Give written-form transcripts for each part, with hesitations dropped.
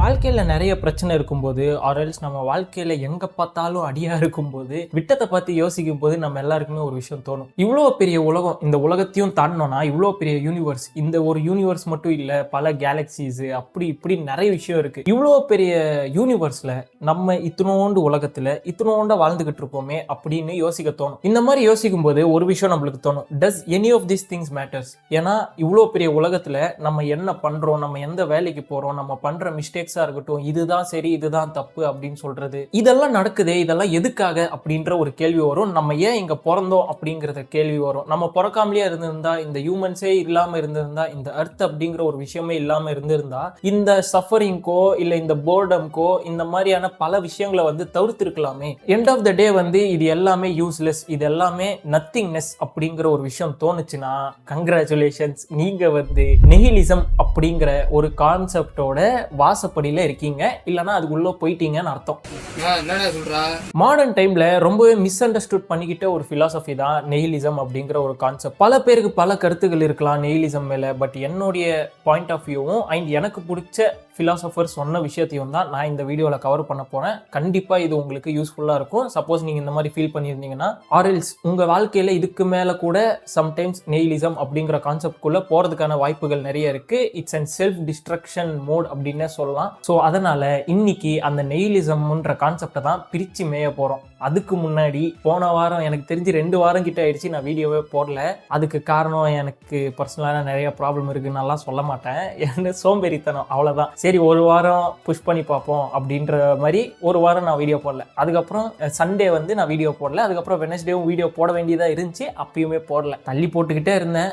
வாழ்க்கையில நிறைய பிரச்சனை இருக்கும்போது ஆர்எல்ஸ் நம்ம வாழ்க்கையில எங்க பார்த்தாலும் அடியா இருக்கும்போது விட்டத்தை பத்தி யோசிக்கும் போது நம்ம எல்லாருக்குமே ஒரு விஷயம் தோணும். இவ்வளோ பெரிய உலகம், இந்த உலகத்தையும் தாண்டணும்னா இவ்வளோ பெரிய யூனிவர்ஸ், இந்த ஒரு யூனிவர்ஸ் மட்டும் இல்ல, பல கேலக்சிஸ் அப்படி இப்படி நிறைய விஷயம் இருக்கு. இவ்வளோ பெரிய யூனிவர்ஸ்ல நம்ம இத்தனோண்டு உலகத்துல இத்தனோண்ட வாழ்ந்துகிட்டு இருப்போமே அப்படின்னு யோசிக்க தோணும். இந்த மாதிரி யோசிக்கும் போது ஒரு விஷயம் நம்மளுக்கு தோணும், does any of these things matters? ஏன்னா இவ்வளோ பெரிய உலகத்துல நம்ம என்ன பண்றோம், நம்ம எந்த வேலைக்கு போறோம், நம்ம பண்ற மிஸ்டேக்ஸா இருக்கட்டும், இதுதான் சரி இதுதான் தப்பு அப்படின்னு சொல்றது, இதெல்லாம் நடக்குதே, இதெல்லாம் எதுக்காக அப்படின்ற ஒரு கேள்வி வரும். நம்ம ஏன் இங்க பிறந்தோம் அப்படிங்கறத கேள்வி வரும். நம்ம பிறக்காமலே இருந்திருந்தா, இந்த ஹியூமன்ஸே இல்லாம இருந்திருந்தா, இந்த அர்த் அப்படிங்கிற ஒரு விஷயமே இல்லாம இருந்திருந்தா, இந்த சஃபரிங்கோ இல்ல இந்த போர்டம்கோ இந்த மாதிரியான பல விஷயங்களை தவிர்த்திருக்கலாமே. எண்ட் ஆஃப் த டே இது எல்லாமே யூஸ்லெஸ், இது எல்லாமே நத்திங்னஸ் அப்படிங்கிற ஒரு விஷயம் தோணுச்சுன்னா கங்க்ராச்சுலேஷன்ஸ், நீங்க நிஹிலிசம் அப்படிங்கிற ஒரு கான்செப்டோட வாசப்படியில இருக்கீங்க, இல்லனா அதுக்குள்ள போயிட்டீங்கன்னு அர்த்தம். மாடர்ன் டைம்ல ரொம்பவே மிஸ் அண்டர்ஸ்டுட் பண்ணிக்கிட்ட ஒரு பிலாசபி தான் நிஹிலிசம் அப்படிங்கிற ஒரு கான்செப்ட். பல பேருக்கு பல கருத்துக்கள் இருக்கலாம் நிஹிலிசம் மேல. பட் என்னுடைய பாயிண்ட் ஆஃப் வியூவும் அண்ட் எனக்கு பிடிச்ச பிலாசபர் சொன்ன விஷயத்தையும் தான் நான் இந்த வீடியோவில் கவர் பண்ண போறேன். கண்டிப்பா இது உங்களுக்கு யூஸ்ஃபுல்லா இருக்கும். சப்போஸ் நீங்க இந்த மாதிரி ஃபீல் பண்ணியிருந்தீங்கன்னா, ஆர்எல்ஸ் உங்க வாழ்க்கையில இதுக்கு மேல கூட சம்டைம்ஸ் நிஹிலிசம் அப்படிங்கிற கான்செப்ட் குள்ள போறதுக்கான வாய்ப்புகள் நிறைய இருக்கு. It's and self destruction mode அப்படின்னே சொல்லலாம். ஸோ அதனால இன்னைக்கு அந்த நிஹிலிசம்ன்ற கான்செப்டை தான் பிரிச்சு மேய போறோம். அதுக்கு முன்னாடி போன வாரம் எனக்கு தெரிஞ்சு 2 வாரம் கிட்ட ஆயிடுச்சு நான் வீடியோவே போடல. அதுக்கு காரணம் எனக்கு பர்சனலான நிறைய ப்ராப்ளம் இருக்குன்னு சொல்ல மாட்டேன், என்ன சோம்பேறித்தனம், அவ்வளவுதான். சரி ஒரு வாரம் புஷ் பண்ணி பார்ப்போம் அப்படின்ற மாதிரி ஒரு வாரம் நான் வீடியோ போடல. அதுக்கப்புறம் சண்டே நான் வீடியோ போடல. அதுக்கப்புறம் வெனஸ்டேவும் வீடியோ போட வேண்டியதா இருந்துச்சு, அப்பயுமே போடல. தள்ளி போட்டுக்கிட்டே இருந்தேன்.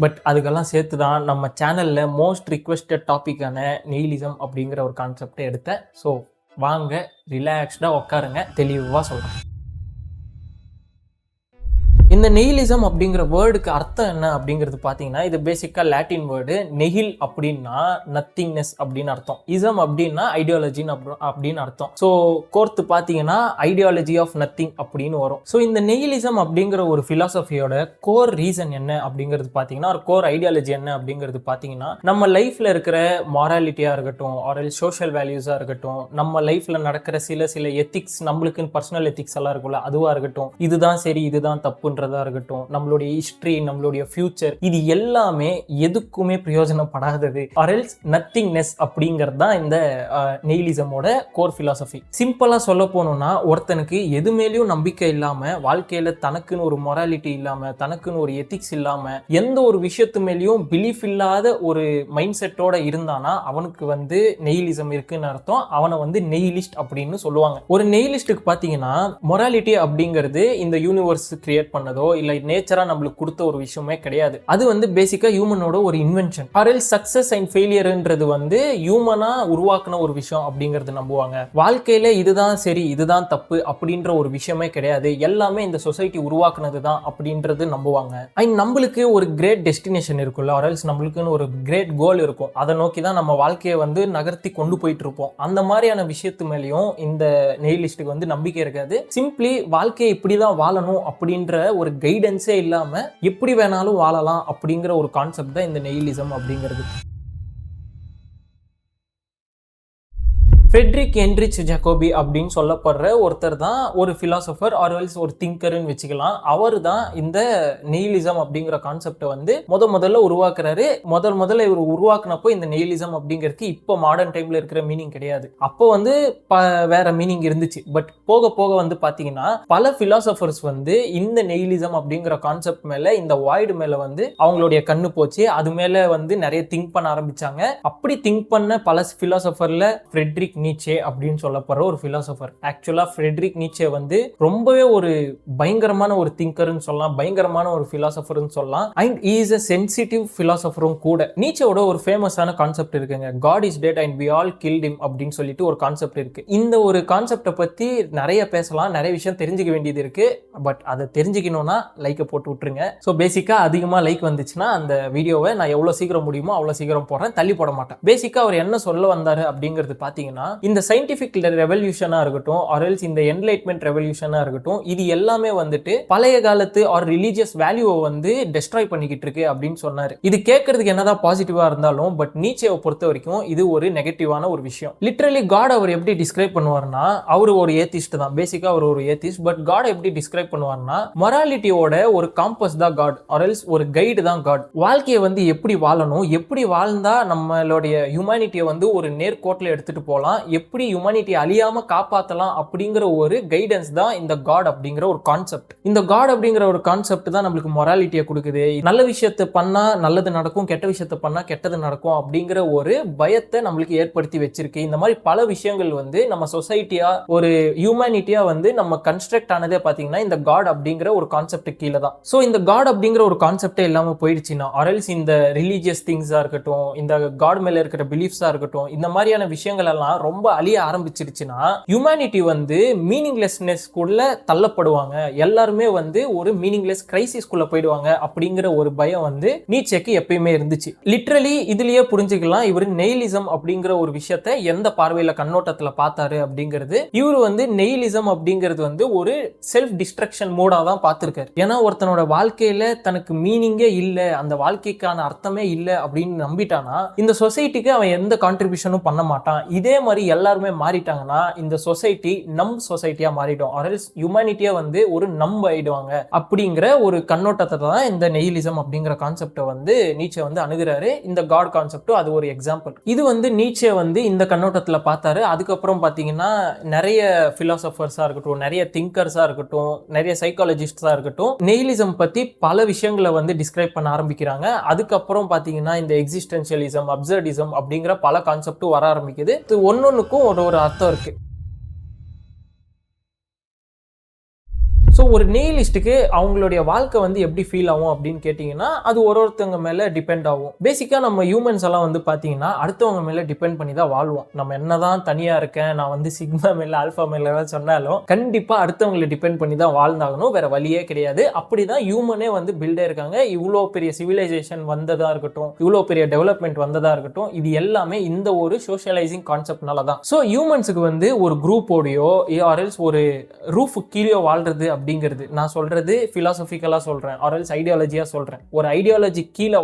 பட் அதுக்கெல்லாம் சேர்த்து தான் நம்ம சேனல்ல மோஸ்ட் ரிக்வெஸ்டட் டாபிக்கான நிஹிலிசம் அப்படிங்கிற ஒரு கான்செப்டை எடுத்தேன். ஸோ வாங்க ரிலாக்ஸ்டா உட்காருங்க, தெளிவா சொல்றேன். இந்த நிஹிலிசம் அப்படிங்கிற வேர்டுக்கு அர்த்தம் என்ன அப்படிங்கிறது பார்த்தீங்கன்னா, இது பேசிக்காக லாட்டின் வேர்டு. நெஹில் அப்படின்னா நத்திங்னஸ் அப்படின்னு அர்த்தம். இசம் அப்படின்னா ஐடியாலஜின்னு அப்படின்னு அர்த்தம். ஸோ கோர்த்து பார்த்தீங்கன்னா ஐடியாலஜி ஆஃப் நத்திங் அப்படின்னு வரும். ஸோ இந்த நிஹிலிசம் அப்படிங்கிற ஒரு ஃபிலாசபியோட கோர் ரீசன் என்ன அப்படிங்கிறது பார்த்தீங்கன்னா, ஒரு கோர் ஐடியாலஜி என்ன அப்படிங்கிறது பார்த்தீங்கன்னா, நம்ம லைஃப்ல இருக்கிற மாராலிட்டியாக இருக்கட்டும், ஆர் சோஷியல் வேல்யூஸாக இருக்கட்டும், நம்ம லைஃப்ல நடக்கிற சில எத்திக்ஸ், நம்மளுக்குன்னு பர்சனல் எத்திக்ஸ் எல்லாம் இருக்கும்ல, அதுவாக இருக்கட்டும், இதுதான் சரி இதுதான் தப்புன்ற இருக்கட்டும், நம்மளுடைய ஹிஸ்டரி, நம்மளுடைய ஃபியூச்சர், இது எல்லாமே எதுக்குமே பிரயோஜனப்படாதது, ஆர் எல்ஸ் நத்திங்னஸ் அப்படிங்கிறது தான் இந்த நிஹிலிசமோட கோர் பிலாசபி. சிம்பிளா சொல்ல போனோம்னா, ஒருத்தனுக்கு எது மேலேயும் நம்பிக்கை இல்லாம, வாழ்க்கையில தனக்குன்னு ஒரு மொராலிட்டி இல்லாம, தனக்குன்னு ஒரு எத்திக்ஸ் இல்லாம, எந்த ஒரு விஷயத்து மேலேயும் பிலீஃப் இல்லாத ஒரு மைண்ட் செட்டோட இருந்தானா அவனுக்கு நிஹிலிசம் இருக்குன்னு அர்த்தம். அவனை நிஹிலிஸ்ட் அப்படின்னு சொல்லுவாங்க. ஒரு நிஹிலிஸ்டுக்கு பாத்தீங்கன்னா, மொராலிட்டி அப்படிங்கிறது இந்த யூனிவர்ஸ் கிரியேட் பண்ணதோ இல்ல நேச்சரா நம்மளுக்கு கொடுத்த ஒரு விஷயமே கிடையாது. அது பேசிக்கா ஹியூமனோட ஒரு இன்வென்ஷன். ஆர் சக்சஸ் அண்ட் ஃபெயிலியர்ன்றது ஹியூமனா உருவாக்குன ஒரு விஷயம் அப்படிங்கறது நம்புவாங்க. வாழ்க்கையில இதுதான் சரி இதுதான் தப்பு அப்படின்ற ஒரு விஷயமே கிடையாது, எல்லாமே இந்த சொசைட்டி உருவாக்குனது தான் அப்படின்றது நம்புவாங்க. அண்ட் நம்மளுக்கு ஒரு கிரேட் டெஸ்டினேஷன் இருக்குல்ல, ஆர் நம்மளுக்குன்னு ஒரு கிரேட் கோல் இருக்கும். அதை நோக்கி தான் நம்ம வாழ்க்கையை நகர்த்தி கொண்டு போயிட்டு இருப்போம். அந்த மாதிரியான விஷயத்து மேலேயும் இந்த நிஹிலிஸ்டுக்கு நம்பிக்கை இருக்காது. சிம்பிளி வாழ்க்கையை இப்படிதான் வாழணும் அப்படின்ற ஒரு கைடன்ஸே இல்லாம எப்படி வேணாலும் வாழலாம் அப்படிங்கிற ஒரு கான்செப்ட் தான் இந்த நிஹிலிசம் அப்படிங்கிறது. ஃப்ரெட்ரிக் ஹென்ரிச் ஜாகோபி அப்படின்னு சொல்லப்படுற ஒருத்தர் தான் ஒரு பிலாசபர் ஆர் எல்ஸ் ஒரு திங்கர்னு வச்சுக்கலாம். அவர் தான் இந்த நிஹிலிசம் அப்படிங்கிற கான்செப்டை முதல்ல உருவாக்குறாரு. முதல்ல இவர் உருவாக்குனப்போ இந்த நிஹிலிசம் அப்படிங்கிறதுக்கு இப்போ மாடர்ன் டைம்ல இருக்கிற மீனிங் கிடையாது. அப்போ வேற மீனிங் இருந்துச்சு. பட் போக போக பாத்தீங்கன்னா பல பிலாசபர்ஸ் இந்த நிஹிலிசம் அப்படிங்கிற கான்செப்ட் மேல, இந்த வாய்டு மேல அவங்களுடைய கண்ணு போச்சு. அது மேல நிறைய திங்க் பண்ண ஆரம்பிச்சாங்க. அப்படி திங்க் பண்ண பல பிலாசபர்ல ஃப்ரெட்ரிக் நீச்சே அப்படின்னு சொல்லப்படுற ஒரு பிலாசபர். ஆக்சுவலா ஃப்ரெட்ரிக் நீச்சே ரொம்பவே ஒரு பயங்கரமான ஒரு திங்கர்னு சொல்லலாம், பயங்கரமான ஒரு பிலாசபர்னு சொல்லலாம். And he is a sensitive பிலாசபரும் கூட. நீச்சேவோட ஒரு ஃபேமஸான கான்செப்ட் இருக்குங்க, god is dead and we all killed him அப்படின்னு சொல்லிட்டு ஒரு கான்செப்ட் இருக்கு. இந்த ஒரு கான்செப்டை பத்தி நிறைய பேசலாம், நிறைய விஷயம் தெரிஞ்சுக்க வேண்டியது இருக்கு. பட் அதை தெரிஞ்சுக்கணும்னா லைக்கை போட்டு விட்டுருங்க. ஸோ பேசிக்கா அதிகமா லைக் வந்துச்சுன்னா அந்த வீடியோவை நான் எவ்வளவு சீக்கிரம் முடியுமோ அவ்வளவு சீக்கிரம் போடுறேன், தள்ளி போட மாட்டேன். பேசிக்கா அவர் என்ன சொல்ல வந்தாரு அப்படிங்கிறது பாத்தீங்கன்னா, இந்த சயின்டிபிக் ரெவல்யூஷனா இருக்கட்டும் ஆர்எல்ஸ் இந்த என்லைட்மெண்ட் ரெவல்யூஷனா இருக்கட்டும், இது எல்லாமே வந்துட்டு பழைய காலத்து ஆர் ரிலீஜியஸ் வேல்யூவை வந்து டெஸ்ட்ராய் பண்ணிக்கிட்டு இருக்கு அப்படின்னு சொன்னாரு. இது கேட்கறதுக்கு என்னதான் பாசிட்டிவா இருந்தாலும் பட் நீச்சேவை பொறுத்த வரைக்கும் இது ஒரு நெகட்டிவான ஒரு விஷயம். லிட்டரலி காட் அவர் எப்படி டிஸ்கிரைப் பண்ணுவார்னா, அவர் ஒரு ஏத்திஸ்ட் தான், பேசிக்கா அவர் ஒரு ஏத்திஸ்ட். பட் காட் எப்படி டிஸ்கிரைப் பண்ணுவார்னா, மொராலிட்டியோட ஒரு காம்பஸ் தான் காட், ஆர்எல்ஸ் ஒரு கைடு தான் காட். வாழ்க்கையை வந்து எப்படி வாழணும், எப்படி வாழ்ந்தா நம்மளுடைய ஹியூமனிட்டியை வந்து ஒரு நேர்கோட்டில் எடுத்துட்டு போகலாம், எப்படி ஹியூமனிட்டியை அழியாம காப்பாற்றலாம் அப்படிங்கிற ஒரு கைடன்ஸ் தான் இந்த காட் அப்படிங்கிற ஒரு கான்செப்ட். இந்த காட் அப்படிங்கிற ஒரு கான்செப்ட் தான் நம்மளுக்கு மொராலிட்டியை கொடுக்குது. நல்ல விஷயத்தை பண்ணா நல்லது நடக்கும், கெட்ட விஷயத்தை பண்ணா கெட்டது நடக்கும் அப்படிங்கிற ஒரு பயத்தை நம்மளுக்கு ஏற்படுத்தி வச்சிருக்கு. இந்த மாதிரி பல விஷயங்கள் வந்து நம்ம சொசைட்டியா ஒரு ஹியூமனிட்டியா வந்து நம்ம கன்ஸ்ட்ரக்ட் ஆனதே பாத்தீங்கன்னா இந்த காட் அப்படிங்கிற ஒரு கான்செப்ட் கீழே தான். ஸோ இந்த காட் அப்படிங்கிற ஒரு கான்செப்டே இல்லாம போயிடுச்சுன்னா, ஆர்எல்ஸ் இந்த ரிலீஜியஸ் திங்ஸா இருக்கட்டும், இந்த காட் மேல இருக்கிற பிலீஃப்ஸா இருக்கட்டும், இந்த மாதிரியான விஷயங்கள் எல்லாம் ரொம்ப அழிய ஆரம்பிச்சிருச்சுன்னா ஹியூமனிட்டி வந்து மீனிங்லெஸ்னஸ் குள்ள தள்ளப்படுவாங்க. எல்லாருமே வந்து ஒரு மீனிங்லெஸ் கிரைசிஸ்குள்ள போயிடுவாங்க அப்படிங்கிற ஒரு பயம் வந்து நீச்சேக்கு எப்பயுமே இருந்துச்சு. லிட்டரலி இதுலயே புரிஞ்சுக்கலாம் இவர் நெயிலிசம் அப்படிங்கிற ஒரு விஷயத்தை எந்த பார்வையில கண்ணோட்டத்துல பார்த்தாரு அப்படிங்கிறது. இவர் வந்து நெயிலிசம் அப்படிங்கிறது வந்து ஒரு செல்ஃப் டிஸ்ட்ரக்ஷன் மோடா தான் பார்த்திருக்காரு. ஏன்னா ஒருத்தனோட வாழ்க்கையில தனக்கு மீனிங்கே இல்ல, அந்த வாழ்க்கைக்கான அர்த்தமே இல்ல அப்படின்னு நம்பிட்டானா இந்த சொசைட்டிக்கு அவன் எந்த கான்ட்ரிபியூஷனும் பண்ண மாட்டான். இதே மாதிரி எல்லாருமே மாறிட்டாங்கன்னா இந்த சொசைட்டி நம் சொசைட்டியா மாறிடும், ஆர்எல்ஸ் ஹியூமனிட்டியா வந்து ஒரு நம்ப ஆயிடுவாங்க அப்படிங்கிற ஒரு கண்ணோட்டத்தை தான் இந்த நெயிலிசம் அப்படிங்கிற கான்செப்டை வந்து நீச்சே வந்து அணுகிறாரு. இந்த காட் கான்செப்டும் அது ஒரு எக்ஸாம்பிள். இது வந்து நீச்சே வந்து இந்த கண்ணோட்டத்துல பார்த்தாரு. அதுக்கப்புறம் பாத்தீங்கன்னா நிறைய பிலாசபர்ஸா இருக்கட்டும், நிறைய திங்கர்ஸா இருக்கட்டும், நிறைய சைக்காலஜிஸ்டா இருக்கட்டும், நெயிலிசம் பத்தி பல விஷயங்களை வந்து டிஸ்கிரைப் பண்ண ஆரம்பிக்கிறாங்க. அதுக்கப்புறம் பாத்தீங்கன்னா இந்த எக்ஸிஸ்டென்ஷியலிசம், அப்சர்டிசம் அப்படிங்கிற பல கான்செப்டும் வர ஆரம்பிக்குது. ஒன்னொன்னுக்கும் ஒரு அர்த்தம் இருக்கு. ஸோ ஒரு நெயிலிஸ்ட்டுக்கு அவங்களுடைய வாழ்க்கை வந்து எப்படி ஃபீல் ஆகும் அப்படின்னு கேட்டிங்கன்னா அது ஒருத்தவங்க மேலே டிபெண்ட் ஆகும். பேசிக்காக நம்ம ஹியூமன்ஸ் எல்லாம் வந்து பார்த்தீங்கன்னா அடுத்தவங்க மேலே டிபெண்ட் பண்ணி தான் வாழ்வோம். நம்ம என்னதான் தனியாக இருக்கேன், நான் வந்து சிக்மா மேலே ஆல்ஃபா மேலே சொன்னாலும் கண்டிப்பாக அடுத்தவங்களை டிபெண்ட் பண்ணி தான் வாழ்ந்தாகணும், வேற வழியே கிடையாது. அப்படி தான் ஹியூமனே வந்து பில்டே இருக்காங்க. இவ்வளோ பெரிய சிவிலைசேஷன் வந்ததாக இருக்கட்டும், இவ்வளோ பெரிய டெவலப்மெண்ட் வந்ததாக இருக்கட்டும், இது எல்லாமே இந்த ஒரு சோஷியலைசிங் கான்செப்ட்னால தான். ஸோ ஹியூமன்ஸுக்கு வந்து ஒரு குரூப்போடையோ ஆர்எல்ஸ் ஒரு ரூஃப் கீழே வாழ்றது அப்படிங்கிறது, நான் சொல்றது பிலாசபிக்கலா சொல்றேன், ஆர்எல்ஸ் ஐடியாலஜியா சொல்றேன். ஒரு ஐடியாலஜி கீழே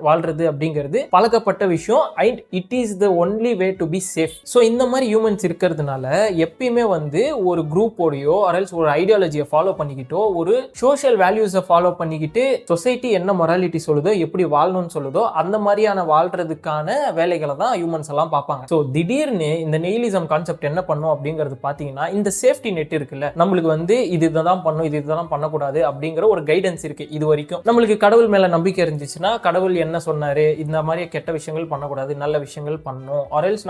வாழ்றது அப்படிங்கிறது பழக்கப்பட்ட விஷயம். And it is the only way to be safe. So இந்த மாதிரி ஹியூமன்ஸ் இருக்கிறதுனால எப்பயுமே வந்து ஒரு குரூப்போடையோ ஆர்எல்ஸ் ஒரு ஐடியாலஜியை ஃபாலோ பண்ணிக்கிட்டோ, ஒரு சோஷியல் வேல்யூஸை ஃபாலோ பண்ணிக்கிட்டு சொசைட்டி என்ன மொராலிட்டி சொல்லுதோ, எப்படி வாழணும்னு சொல்லுதோ அந்த மாதிரியான வாழ்றதுக்கான வேலைகளை தான் ஹியூமன்ஸ் எல்லாம் பார்ப்பாங்க. ஸோ திடீர்னு இந்த நெயிலிசம் கான்செப்ட் என்ன பண்ணும் அப்படிங்கிறது பார்த்தீங்கன்னா, இந்த சேஃப்டி நெட் இருக்குல்ல, நம்மளுக்கு வந்து இதுதான் பண்ணும், இதெல்லாம் பண்ணக்கூடாது அப்படிங்கிற ஒரு கைடன்ஸ் இருக்கு. இது வரைக்கும் நம்மளுக்கு கடவுள் மேல நம்பிக்கை இருந்துச்சுன்னா கடவுள் என்ன சொன்னாரு, இந்த மாதிரி கெட்ட விஷயங்கள் பண்ணக்கூடாது, நல்ல விஷயங்கள் பண்ணணும், ஆர்எல்ஸ்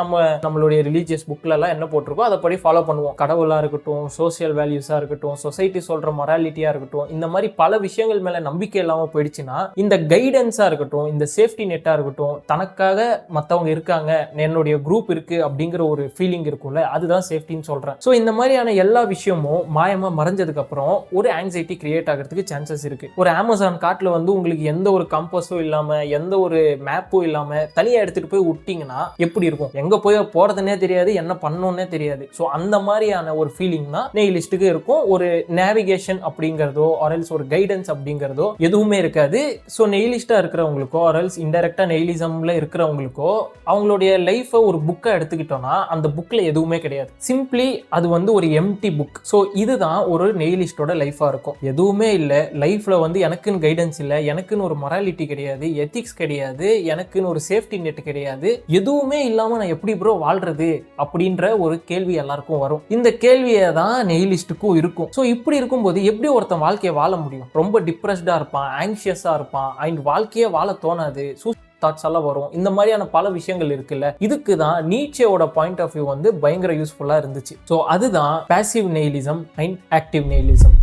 நம்மளுடைய ரிலீஜியஸ் புக்ல எல்லாம் என்ன போட்டிருக்கோ அதை படி ஃபாலோ பண்ணுவோம். கடவுளா இருக்கட்டும், சோசியல் வேல்யூஸா இருக்கட்டும், சொசைட்டி சொல்ற மொராலிட்டியா இருக்கட்டும், இந்த மாதிரி பல விஷயங்கள் மேல நம்பிக்கை இல்லாம போயிடுச்சுன்னா இந்த கைடன்ஸா இருக்கட்டும், இந்த சேஃப்டி நெட்டா இருக்கட்டும், தனக்காக மத்தவங்க இருக்காங்க, என்னுடைய குரூப் இருக்கு அப்படிங்கிற ஒரு ஃபீலிங் இருக்கும்ல, அதுதான் சேஃப்டின்னு சொல்றேன். ஸோ இந்த மாதிரியான எல்லா விஷயமும் மாயமா மறைஞ்சதுக்கு அப்புறம் ஒரு ஆங்ஸைட்டி கிரியேட் ஆகிறதுக்கு சான்சஸ் இருக்கு. ஒரு அமேசான் காட்டுல வந்து உங்களுக்கு எந்த ஒரு கம்பஸும் இல்லாம, எந்த ஒரு மேப்பும் இல்லாம தனியா எடுத்துட்டு போய் விட்டீங்கன்னா எப்படி இருக்கும்? எங்க போய் போறதுன்னே தெரியாது, என்ன பண்ணணும்னே தெரியாது. ஸோ அந்த மாதிரியான ஒரு ஃபீலிங் தான் நெயிலிஸ்ட்டுக்கு இருக்கும். ஒரு நேவிகேஷன் அப்படிங்கிறதோ ஆர்எல்ஸ் ஒரு கைடன்ஸ் அப்படிங்கிறதோ எதுவுமே இருக்காது. ஸோ நெயிலிஸ்டா இருக்கிறவங்களுக்கோ ஆர்எல்ஸ் இன்டெரக்டா நெயிலிசம்ல இருக்கிறவங்களுக்கோ அவங்களுடைய லைஃபை ஒரு புக்கை எடுத்துக்கிட்டோம்னா அந்த புக்ல எதுவுமே கிடையாது. சிம்பிளி அது வந்து ஒரு எம்டி புக். ஸோ இதுதான் ஒரு நெயிலிஸ்டோட லைஃபா இருக்கும். எதுவுமே இல்லை லைஃப்ல வந்து எனக்குன்னு கைடன்ஸ் இல்லை, எனக்குன்னு ஒரு மொராலிட்டி கிடையாது, எத்திக்ஸ் கிடையாது, எனக்குன்னு ஒரு சேஃப்டி நெட் கிடையாது, எதுவுமே இல்லாம நான் எப்படி ப்ரோ வாழ்றது அப்படின்ற ஒரு கேள்வி எல்லாருக்கும் வரும். இந்த கேள்வியை தான் நெயிலிஸ்டுக்கும் இருக்கும். ஸோ இப்படி இருக்கும்போது எப்படி ஒருத்தன் வாழ்க்கையை வாழ முடியும்? ரொம்ப டிப்ரெஸ்டா இருப்பான், ஆங்ஷியஸா இருப்பான், அண்ட் வாழ்க்கையே வாழ தோணாது, தாட்ஸ் எல்லாம் வரும். இந்த மாதிரியான பல விஷயங்கள் இருக்குல்ல, இதுக்கு தான் நீச்சேவோட பாயிண்ட் ஆஃப் வியூ வந்து பயங்கர யூஸ்ஃபுல்லா இருந்துச்சு. ஸோ அதுதான் பாசிவ் நெயிலிசம் அண்ட் ஆக்டிவ் நெயிலிசம்.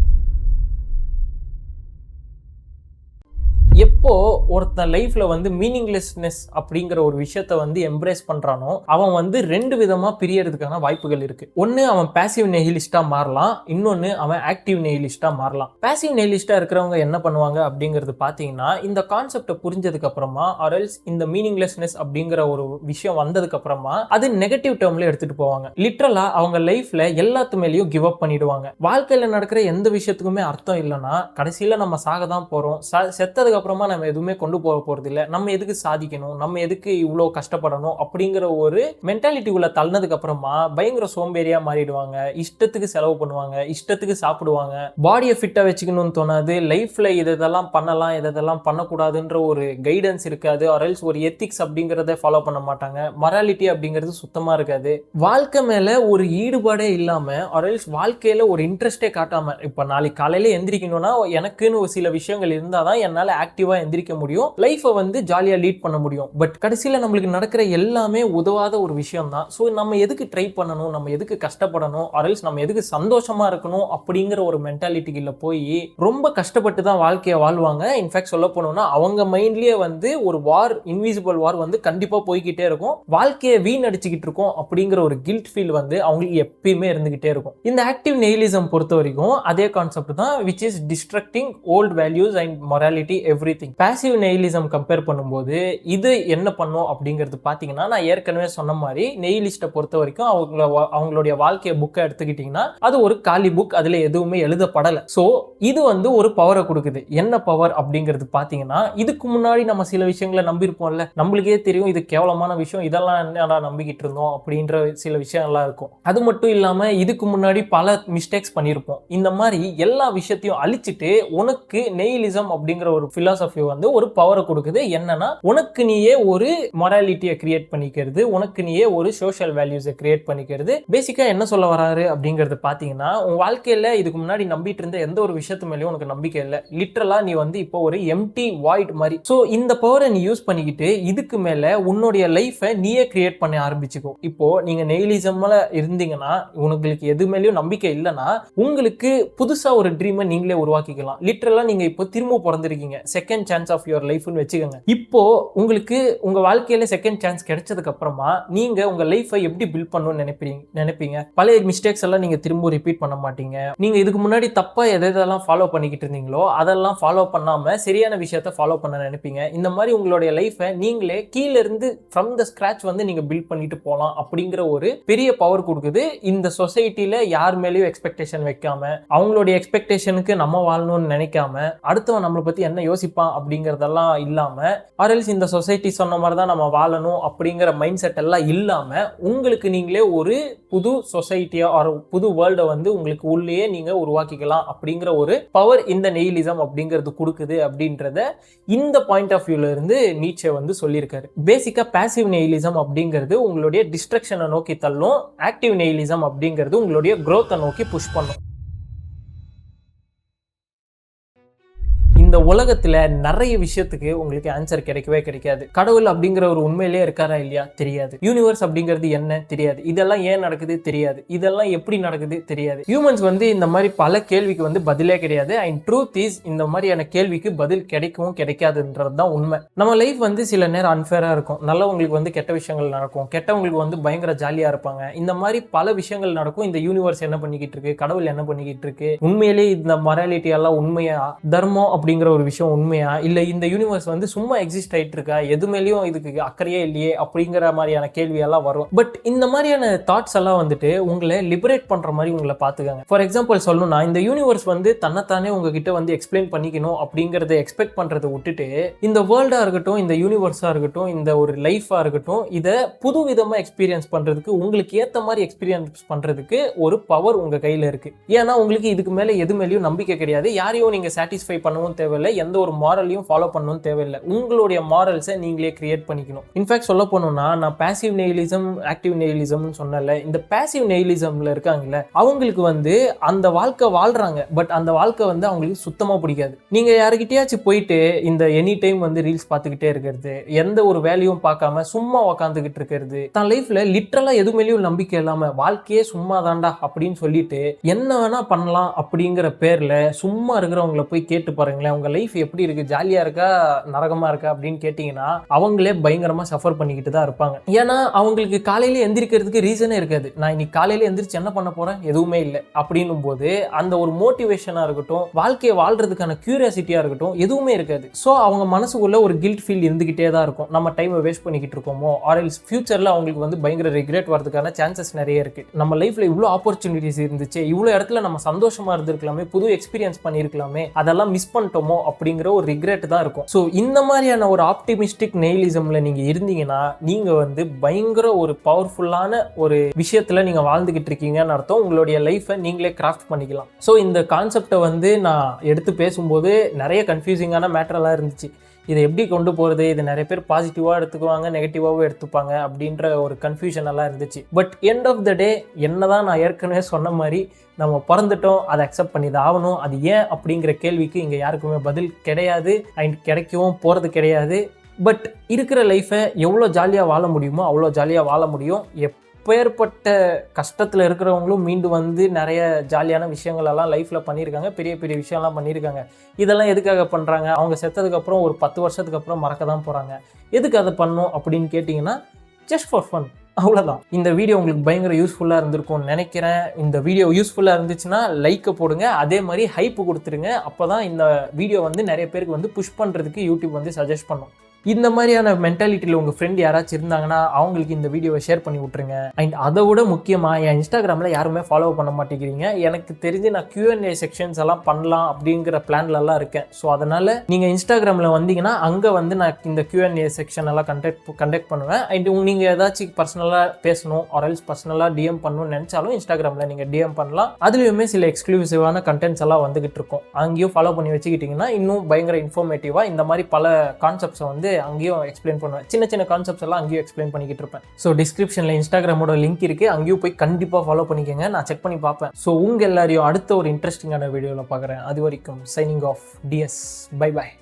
எப்போ ஒருத்தன் லைஃப்ல வந்து மீனிங்லெஸ்னஸ் அப்படிங்கிற ஒரு விஷயத்த வந்து எம்ப்ரேஸ் பண்றானோ அவன் வந்து ரெண்டு விதமா பிரியறதுக்கான வாய்ப்புகள் இருக்கு. ஒன்னு அவன் பாசிவ் நெஹிலிஸ்டா மாறலாம், இன்னொன்னு அவன் ஆக்டிவ் நெஹிலிஸ்டா மாறலாம். பாசிவ் நெஹிலிஸ்டா இருக்கிறவங்க என்ன பண்ணுவாங்க அப்படிங்கிறது பாத்தீங்கன்னா, இந்த கான்செப்டை புரிஞ்சதுக்கு அப்புறமா ஆர்எல்ஸ் இந்த மீனிங்லெஸ்னஸ் அப்படிங்கிற ஒரு விஷயம் வந்ததுக்கு அப்புறமா அது நெகட்டிவ் டேர்ம்ல எடுத்துட்டு போவாங்க. லிட்டரலா அவங்க லைஃப்ல எல்லாத்து மேலேயும் கிவ் அப் பண்ணிடுவாங்க. வாழ்க்கையில நடக்கிற எந்த விஷயத்துக்குமே அர்த்தம் இல்லைன்னா கடைசியில நம்ம சாக தான் போறோம். செத்ததுக்கு அப்புறமா நம்ம எதுவுமே கொண்டு போக போறது இல்லை, நம்ம எதுக்கு சாதிக்கணும், நம்ம எதுக்கு இவ்வளோ கஷ்டப்படணும் அப்படிங்கிற ஒரு மென்டாலிட்டிக்குள்ள தள்ளனதுக்கு அப்புறமா பயங்கர சோம்பேறியா மாறிடுவாங்க. இஷ்டத்துக்கு செலவு பண்ணுவாங்க, இஷ்டத்துக்கு சாப்பிடுவாங்க, பாடியை ஃபிட்டா வச்சுக்கணும்னு தோணாது, லைஃப்ல இதெல்லாம் பண்ணலாம் இதெல்லாம் பண்ணக்கூடாதுன்ற ஒரு கைடன்ஸ் இருக்காது, ஆர்எல்ஸ் ஒரு எத்திக்ஸ் அப்படிங்கிறத ஃபாலோ பண்ண மாட்டாங்க, மொராலிட்டி அப்படிங்கிறது சுத்தமா இருக்காது. வாழ்க்கை மேல ஒரு ஈடுபாடே இல்லாம ஆர்எல்ஸ் வாழ்க்கையில ஒரு இன்ட்ரெஸ்டே காட்டாம, இப்ப நாளைக்கு காலையில எந்திரிக்கணும்னா எனக்குன்னு ஒரு சில விஷயங்கள் இருந்தாதான் என்னால ஆக்டிவா எந்திரிக்க முடியும், லைஃபை வந்து ஜாலியா லீட் பண்ண முடியும். பட் கடைசியில நம்மளுக்கு நடக்கிற எல்லாமே உதவாத ஒரு விஷயம் தான். ஸோ நம்ம எதுக்கு ட்ரை பண்ணணும், நம்ம எதுக்கு கஷ்டப்படணும், ஆர்எல்ஸ் நம்ம எதுக்கு சந்தோஷமா இருக்கணும் அப்படிங்கிற ஒரு மென்டாலிட்டிக்குள்ள போய் ரொம்ப கஷ்டப்பட்டு தான் வாழ்க்கையை வாழ்வாங்க. இன்ஃபேக்ட் சொல்ல போனோம்னா அவங்க மைண்ட்லயே வந்து ஒரு வார், இன்விசிபிள் வார் வந்து கண்டிப்பா போய்கிட்டே இருக்கும். வாழ்க்கையை வீணடிச்சுக்கிட்டு இருக்கும் அப்படிங்கிற ஒரு கில்ட் ஃபீல் வந்து அவங்களுக்கு எப்பயுமே இருந்துகிட்டே இருக்கும். இந்த ஆக்டிவ் நெஹிலிசம் பொறுத்த வரைக்கும் அதே கான்செப்ட் தான், which is destructing old values and morality everything. Passive nihilism compare பண்ணும்போது இது என்ன பண்ணும் அப்படிங்கிறது பாத்தீங்கன்னா, நான் ஏற்கனவே சொன்ன மாதிரி நெஹிலிஸ்ட்டை பொறுத்த வரைக்கும் அவங்களுடைய வாழ்க்கைய புக்கை எடுத்துக்கிட்டீங்கன்னா அது ஒரு காலி புக், அதுல எதுவுமே எழுதப்படலை. ஸோ இது வந்து ஒரு பவரை கொடுக்குது. என்ன பவர் அப்படிங்கிறது பாத்தீங்கன்னா, இதுக்கு முன்னாடி நம்ம சில விஷயங்களை நம்பியிருப்போம்ல, நம்மளுக்கே தெரியும் இது கேவலமான விஷயம், இதெல்லாம் என்னடா நம்பிக்கிட்டு இருந்தோம் அப்படின்ற சில விஷயம்லாம் இருக்கும். அது மட்டும் இல்லாம இதுக்கு முன்னாடி பல மிஸ்டேக்ஸ் பண்ணியிருப்போம். இந்த மாதிரி எல்லா விஷயத்தையும் அழிச்சிட்டு உனக்கு நெஹிலிசம் அப்படிங்கிற ஒரு பிலாசபி வந்து ஒரு பவரை கொடுக்குது. என்னன்னா, உனக்கு நீயே ஒரு மொராலிட்டியை கிரியேட் பண்ணிக்கிறது, உனக்கு நீயே ஒரு சோஷியல் வேல்யூஸை கிரியேட் பண்ணிக்கிறது. பேசிக்கா என்ன சொல்ல வராரு அப்படிங்கிறது பாத்தீங்கன்னா, உன் வாழ்க்கையில இதுக்கு முன்னாடி நம்பிட்டு இருந்த எந்த ஒரு விஷயத்து மேலேயும் உனக்கு நம்பிக்கை இல்லை, லிட்டரலா நீ வந்து இப்போ ஒரு எம்டி வாய்ட் மாதிரி. ஸோ இந்த பவரை நீ யூஸ் பண்ணிக்கிட்டு இதுக்கு மேல உன்னுடைய லைஃபை நீயே கிரியேட் பண்ண ஆரம்பிச்சுக்கோ. இப்போ நீங்க நெஹிலிசம்ல இருந்தீங்கன்னா, உங்களுக்கு எது மேலேயும் நம்பிக்கை இல்லைன்னா உங்களுக்கு புதுசா ஒரு ட்ரீமை நீங்களே உருவாக்கிக்கலாம். லிட்டரலா நீங்க இப்போ திரும்ப பிறந்திருக்கீங்க, செகண்ட் சான்ஸ் ஆஃப் யுவர் லைஃப்னு வச்சுக்கோங்க. இப்போ உங்களுக்கு உங்க வாழ்க்கையில செகண்ட் சான்ஸ் கிடைச்சதுக்கு அப்புறமா நீங்க உங்க லைஃபை எப்படி பில்ட் பண்ணணும்னு நினைப்பீங்க. பழைய மிஸ்டேக்ஸ் எல்லாம் நீங்க திரும்ப ரிப்பீட் பண்ண மாட்டீங்க. நீங்க இதுக்கு முன்னாடி தப்பா எதெல்லாம் ஃபாலோ பண்ணிக்கிட்டு இருந்தீங்களோ அதெல்லாம் ஃபாலோ பண்ணாம சரியான விஷயத்த ஃபாலோ பண்ண நினைப்பீங்க. இந்த மாதிரி உங்களுடைய லைஃபை நீங்களே கீழ இருந்து ஃப்ரம் த ஸ்கிராச் வந்து நீங்க பில்ட் பண்ணிட்டு போலாம் அப்படிங்கிற ஒரு பெரிய பவர் கொடுக்குது. இந்த சொசைட்டில யார் மேலேயும் எக்ஸ்பெக்டேஷன் வைக்காம, அவங்களுடைய எக்ஸ்பெக்டேஷனுக்கு நம்ம வாழணும்னு நினைக்காம, அடுத்தவன் நம்மளை பத்தி என்ன யோசிப்பான் அப்படிங்கறதெல்லாம் இல்லாம, ஆர்எல்ஸ் இந்த சொசைட்டி சொன்ன மாதிரி தான் நம்ம வாழணும் அப்படிங்கிற மைண்ட் செட் எல்லாம் இல்லாம உங்களுக்கு நீங்களே ஒரு புது சொசைட்டியா ஒரு புது வேர்ல்டை வந்து உங்களுக்கு உள்ளேயே நீங்க உருவாக்கிக்கலாம் அப்படிங்கிற ஒரு பவர் இந்த நெஹிலிசம் அப்படிங்கிறது கொடுக்குது அப்படின்றத இந்த பாயிண்ட் ஆஃப் வியூல இருந்து நீட்சே வந்து சொல்லியிருக்காரு. பேசிக்கா பாசிவ் நெஹிலிசம் அப்படிங்கிறது உங்களுடைய டிஸ்ட்ரக்ஷனை நோக்கி தள்ளும், ஆக்டிவ் நெஹிலிசம் அப்படிங்கிறது உங்களுடைய growth-ஐ நோக்கி புஷ் பண்ணும். இந்த உலகத்துல நிறைய விஷயத்துக்கு உங்களுக்கு ஆன்சர் கிடைக்கவே கிடைக்காது. கடவுள் அப்படிங்கிற ஒரு உண்மையிலேயே இருக்காரா இல்லையா தெரியாது. யூனிவர்ஸ் அப்படிங்கிறது என்ன தெரியாது. இதெல்லாம் ஏன் நடக்குது தெரியாது. இதெல்லாம் எப்படி நடக்குது தெரியாது. ஹியூமன்ஸ் வந்து இந்த மாதிரி பல கேள்விக்கு வந்து பதிலே கிடையாது. அண்ட் ட்ரூத் இஸ், இந்த மாதிரியான கேள்விக்கு பதில் கிடைக்கவும் கிடைக்காதுன்றது தான் உண்மை. நம்ம லைஃப் வந்து சில நேரம் அன்ஃபேரா இருக்கும். நல்லவங்களுக்கு வந்து கெட்ட விஷயங்கள் நடக்கும், கெட்டவங்களுக்கு வந்து பயங்கர ஜாலியா இருப்பாங்க. இந்த மாதிரி பல விஷயங்கள் நடக்கும். இந்த யூனிவர்ஸ் என்ன பண்ணிக்கிட்டு இருக்கு, கடவுள் என்ன பண்ணிக்கிட்டு இருக்கு, உண்மையிலேயே இந்த மொராலிட்டி எல்லாம் உண்மையா, தர்மம் அப்படிங்கிற ஒரு விஷயம் உண்மையா, இல்ல இந்த யூனிவர்ஸ் வந்து சும்மா எக்ஸிஸ்ட் ஆயிட்டு இருக்கா, எது மேலேயும் இதுக்கு அக்கறையே இல்லையே அப்படிங்கிற மாதிரியான கேள்வி எல்லாம் வரும். பட் இந்த மாதிரியான தாட்ஸ் எல்லாம் வந்துட்டு உங்களை லிபரேட் பண்ற மாதிரி உங்களை பாத்துக்காங்க. ஃபார் எக்ஸாம்பிள் சொல்லணும்னா, இந்த யூனிவர்ஸ் வந்து தன்னைத்தானே உங்ககிட்ட வந்து எக்ஸ்பிளைன் பண்ணிக்கணும் அப்படிங்கறத எக்ஸ்பெக்ட் பண்றதை விட்டுட்டு, இந்த வேர்ல்டா இருக்கட்டும், இந்த யூனிவர்ஸா இருக்கட்டும், இந்த ஒரு லைஃபா இருக்கட்டும், இதை புது விதமா எக்ஸ்பீரியன்ஸ் பண்றதுக்கு, உங்களுக்கு ஏத்த மாதிரி எக்ஸ்பீரியன்ஸ் பண்றதுக்கு ஒரு பவர் உங்க கையில இருக்கு. ஏன்னா உங்களுக்கு இதுக்கு மேல எது மேலேயும் நம்பிக்கை கிடையாது. யாரையும் நீங்க சாட்டிஸ்ஃபை பண்ணவும் தேவையில்லை, எந்த ஒரு மாரலையும் ஃபாலோ பண்ணணும் தேவையில்லை. உங்களுடைய மாரல்ஸை நீங்களே கிரியேட் பண்ணிக்கணும். இன்ஃபேக்ட் சொல்ல போனோம்னா, நான் பாசிவ் நெஹிலிசம் ஆக்டிவ் நெஹிலிசம் சொன்னல, இந்த பாசிவ் நெஹிலிசம்ல இருக்காங்கல்ல, அவங்களுக்கு வந்து அந்த வாழ்க்கை வாழ்றாங்க, பட் அந்த வாழ்க்கை வந்து அவங்களுக்கு சுத்தமா பிடிக்காது. நீங்க யாருக்கிட்டயாச்சும் போயிட்டு இந்த எனி டைம் வந்து ரீல்ஸ் பார்த்துக்கிட்டே இருக்கிறது, எந்த ஒரு வேலையும் பார்க்காம சும்மா உக்காந்துக்கிட்டு இருக்கிறது, தன் லைஃப்ல லிட்டரலா எது மேலேயும் நம்பிக்கை இல்லாம வாழ்க்கையே சும்மா தாண்டா அப்படின்னு சொல்லிட்டு என்ன வேணா பண்ணலாம் அப்படிங்கிற பேர்ல சும்மா இருக்கிறவங்களை போய் கேட்டு பாருங்களேன், உங்க லைஃப் எப்படி இருக்கு, ஜாலியா இருக்கா நரகமா இருக்கா அப்படின்னு கேட்டீங்கன்னா அவங்களே பயங்கரமா சஃபர் பண்ணிக்கிட்டு தான் இருப்பாங்க. ஏன்னா அவங்களுக்கு காலையில எந்திரிக்கிறதுக்கு ரீசனே இருக்காது. நான் இன்னைக்கு காலையில எந்திரிச்சு என்ன பண்ண போறேன், எதுவுமே இல்லை அப்படின்னும் போது அந்த ஒரு மோட்டிவேஷனா இருக்கட்டும், வாழ்க்கையை வாழ்றதுக்கான கியூரியாசிட்டியா இருக்கட்டும், எதுவுமே இருக்காது. ஸோ அவங்க மனசுக்குள்ள ஒரு கில்ட் ஃபீல் இருந்துகிட்டே தான் இருக்கும். நம்ம டைமை வேஸ்ட் பண்ணிக்கிட்டு இருக்கோமோ, ஆர்எல்ஸ் ஃபியூச்சர்ல அவங்களுக்கு வந்து பயங்கர ரிக்ரெட் வரதுக்கான சான்சஸ் நிறைய இருக்கு. நம்ம லைஃப்ல இவ்வளோ ஆப்பர்ச்சுனிட்டிஸ் இருந்துச்சு, இவ்வளோ இடத்துல நம்ம சந்தோஷமா இருந்திருக்கலாமே, புது எக்ஸ்பீரியன்ஸ் பண்ணியிருக்கலாமே, அதெல்லாம் மிஸ் பண்ணிட்டோமோ அப்படிங்கிற ஒரு ரிக்ரெட் தான் இருக்கும். ஸோ இந்த மாதிரியான ஒரு ஆப்டிமிஸ்டிக் நெயிலிசம்ல நீங்க இருந்தீங்கன்னா நீங்க வந்து பயங்கர ஒரு பவர்ஃபுல்லான ஒரு விஷயத்துல நீங்க வாழ்ந்துகிட்டு இருக்கீங்கன்னு அர்த்தம். உங்களுடைய லைஃபை நீங்களே கிராஃப்ட் பண்ணிக்கலாம். ஸோ இந்த கான்செப்டை வந்து நான் எடுத்து பேசும்போது நிறைய கன்ஃபியூசிங்கான மேட்டரெல்லாம் இருந்துச்சு. இதை எப்படி கொண்டு போகிறது, இது நிறைய பேர் பாசிட்டிவாக எடுத்துக்குவாங்க, நெகட்டிவாகவும் எடுத்துப்பாங்க அப்படின்ற ஒரு கன்ஃபியூஷன் எல்லாம் இருந்துச்சு. பட் எண்ட் ஆஃப் த டே என்ன தான் நான் ஏற்கனவே சொன்ன மாதிரி நம்ம பிறந்துட்டோம், அதை அக்செப்ட் பண்ணி தான் ஆகணும். அது ஏன் அப்படிங்கிற கேள்விக்கு இங்கே யாருக்குமே பதில் கிடையாது அண்ட் கிடைக்கவும் போகிறது கிடையாது. பட் இருக்கிற லைஃப்பை எவ்வளோ ஜாலியாக வாழ முடியுமோ அவ்வளோ ஜாலியாக வாழ முடியும். எப்பேற்பட்ட கஷ்டத்தில் இருக்கிறவங்களும் மீண்டு வந்து நிறைய ஜாலியான விஷயங்கள் எல்லாம் லைஃப்பில் பண்ணியிருக்காங்க, பெரிய பெரிய விஷயம்லாம் பண்ணியிருக்காங்க. இதெல்லாம் எதுக்காக பண்ணுறாங்க, அவங்க செத்ததுக்கப்புறம் ஒரு 10 வருஷத்துக்கு அப்புறம் மறக்க தான் போகிறாங்க. எதுக்கு அதை பண்ணணும் அப்படின்னு கேட்டிங்கன்னா ஜஸ்ட் ஃபார் ஃபன், அவ்வளோதான். இந்த வீடியோ உங்களுக்கு பயங்கர யூஸ்ஃபுல்லாக இருந்திருக்கும்னு நினைக்கிறேன். இந்த வீடியோ யூஸ்ஃபுல்லாக இருந்துச்சுன்னா லைக்கை போடுங்க, அதே மாதிரி ஹைப்பு கொடுத்துருங்க. அப்போ தான் இந்த வீடியோ வந்து நிறைய பேருக்கு வந்து புஷ் பண்ணுறதுக்கு யூடியூப் வந்து சஜஸ்ட் பண்ணும். இந்த மாதிரியான மென்டாலிட்டியில் உங்கள் ஃப்ரெண்ட் யாராச்சும் இருந்தாங்கன்னா அவங்களுக்கு இந்த வீடியோவை ஷேர் பண்ணி விட்ருங்க. அண்ட் அதை விட முக்கியமாக என் இன்ஸ்டாகிராமில் யாருமே ஃபாலோ பண்ண மாட்டேங்கிறீங்க. எனக்கு தெரிஞ்சு நான் Q&A செக்ஷன்ஸ் எல்லாம் பண்ணலாம் அப்படிங்கிற பிளான்லலாம் இருக்கேன். ஸோ அதனால் நீங்கள் இன்ஸ்டாகிராமில் வந்தீங்கன்னா அங்கே வந்து நான் இந்த Q&A செக்ஷன் எல்லாம் கண்டக்ட் பண்ணுவேன். அண்ட் நீங்கள் ஏதாச்சும் பர்சனலாக பேசணும் ஆர்எல்ஸ் பர்சனலாக டிஎம் பண்ணணும்னு நினச்சாலும் இன்ஸ்டாகிராமில் நீங்கள் டிஎம் பண்ணலாம். அதுலேயுமே சில எக்ஸ்க்ளூசிவான கண்டென்ட்ஸ் எல்லாம் வந்துகிட்டு இருக்கும். அங்கேயும் ஃபாலோ பண்ணி வச்சுக்கிட்டிங்கன்னா இன்னும் பயங்கர இன்ஃபர்மேட்டிவாக இந்த மாதிரி பல கான்செப்ட்ஸை வந்து அங்கேயும் எக்ஸ்பிளைன் பண்ணுவேன். சின்ன சின்ன கான்செப்ட்ஸ் எல்லாம் அங்கேயும் எக்ஸ்பிளைன் பண்ணிக்கிட்டு இருப்பேன். ஸோ டிஸ்கிரிப்ஷனில் இன்ஸ்டாகிராமோட லிங்க் இருக்குது, அங்கேயும் போய் கண்டிப்பாக ஃபாலோ பண்ணிக்கோங்க. நான் செக் பண்ணி பார்ப்பேன். ஸோ உங்கள் எல்லாரையும் அடுத்த ஒரு இன்ட்ரெஸ்டிங்கான வீடியோவில் பார்க்குறேன். அது வரைக்கும் சைனிங் ஆஃப் டிஎஸ். பை பாய்.